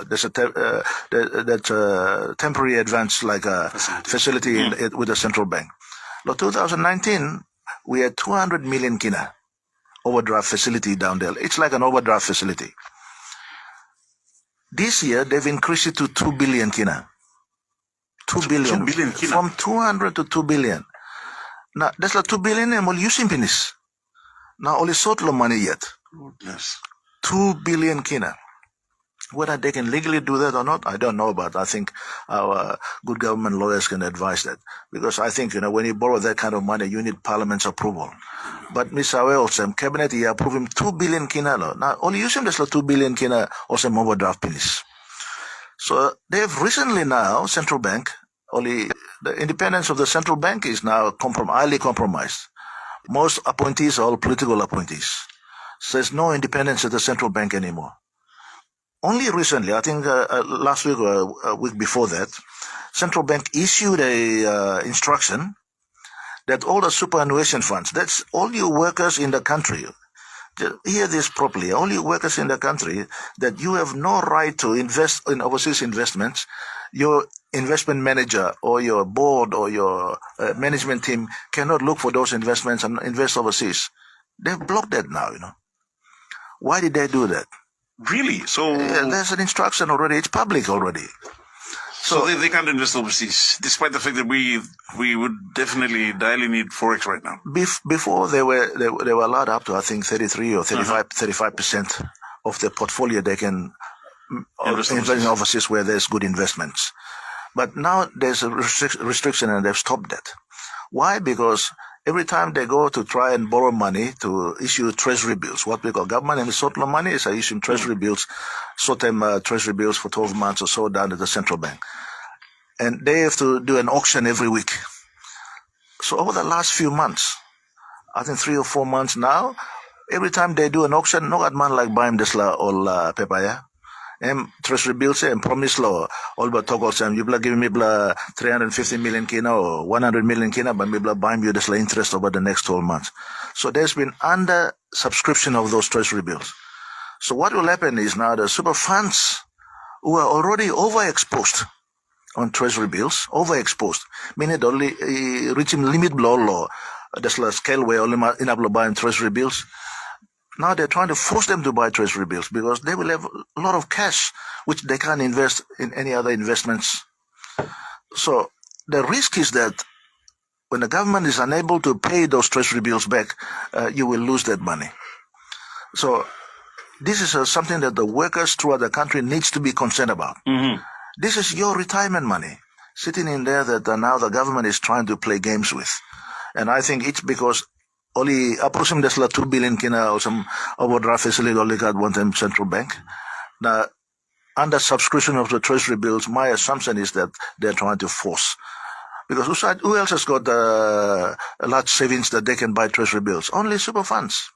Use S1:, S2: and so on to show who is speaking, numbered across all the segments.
S1: there's a temporary advance like a facility with the central bank. Now, 2019, we had 200 million kina overdraft facility down there. It's like an overdraft facility. This year, they've increased it to 2 billion kina. 2 billion.
S2: 2 billion kina.
S1: From 200 to 2 billion. Now, that's like 2 billion and only using penis. Now, only sort of money yet.
S2: Yes.
S1: 2 billion kina. Whether they can legally do that or not, I don't know, but I think our good government lawyers can advise that. Because I think, when you borrow that kind of money, you need Parliament's approval. But Mr. also, Cabinet, he approved him 2 billion kina. Now, only use him, there's 2 billion kina also overdraft penis. So they've recently now, central bank, only the independence of the central bank is now highly compromised. Most appointees are all political appointees. So there's no independence at the central bank anymore. Only recently, I think last week or a week before that, central bank issued a instruction that all the superannuation funds, that's all you workers in the country, hear this properly, all you workers in the country, that you have no right to invest in overseas investments. Your investment manager or your board or your management team cannot look for those investments and invest overseas. They've blocked that now, Why did they do that?
S2: Really? So
S1: there's an instruction already. It's public already.
S2: So they can't invest overseas, despite the fact that we would definitely direly need forex right now.
S1: Before they were allowed up to, I think, 33 or 35% of their portfolio they can invest in overseas where there's good investments. But now there's a restriction and they've stopped that. Why? Because every time they go to try and borrow money to issue treasury bills, what we call government and sort of money is issuing treasury bills, short-term treasury bills for 12 months or so down at the central bank. And they have to do an auction every week. So over the last few months, I think 3 or 4 months now, every time they do an auction, no man like buying this or papaya. And treasury bills and promise law all but talk also you give me 350 million kina or 100 million kina but me buying you this interest over the next 12 months. So there's been under subscription of those treasury bills. So what will happen is now the super funds who are already overexposed on treasury bills, meaning only reaching limit below law. There's a scale where only enough buying treasury bills. Now they're trying to force them to buy treasury bills because they will have a lot of cash which they can't invest in any other investments. So the risk is that when the government is unable to pay those treasury bills back, you will lose that money. So this is something that the workers throughout the country needs to be concerned about.
S2: Mm-hmm.
S1: This is your retirement money sitting in there that now the government is trying to play games with. And I think it's because only approximately 2 billion kina or some overdraft facility only got one time central bank. Now, under subscription of the treasury bills, my assumption is that they're trying to force. Because who else has got large savings that they can buy treasury bills? Only super funds.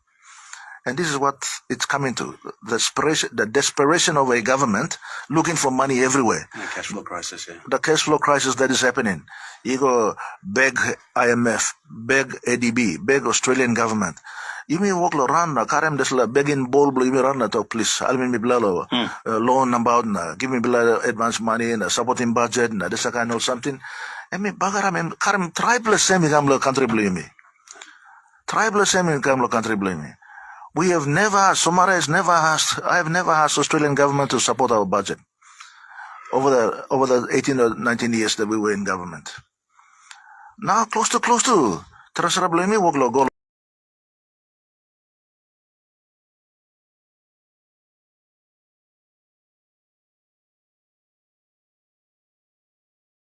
S1: And this is what it's coming to. The desperation of a government looking for money everywhere.
S2: The cash flow crisis, yeah.
S1: The cash flow crisis that is happening. You go beg IMF, beg ADB, beg Australian government. You may walk around, Karam Desla, begging ball, you may run to please, I'll me blalo, loan about, give me advance money and supporting budget, and this kind of something. I mean, Bagaram, Karam, tribal semi gamlo country blame me. Tribal semi gamlo country blame me. We have never, Somara has never asked, I have never asked Australian government to support our budget over the 18 or 19 years that we were in government. Now, close to, Terasa blame me, walk go.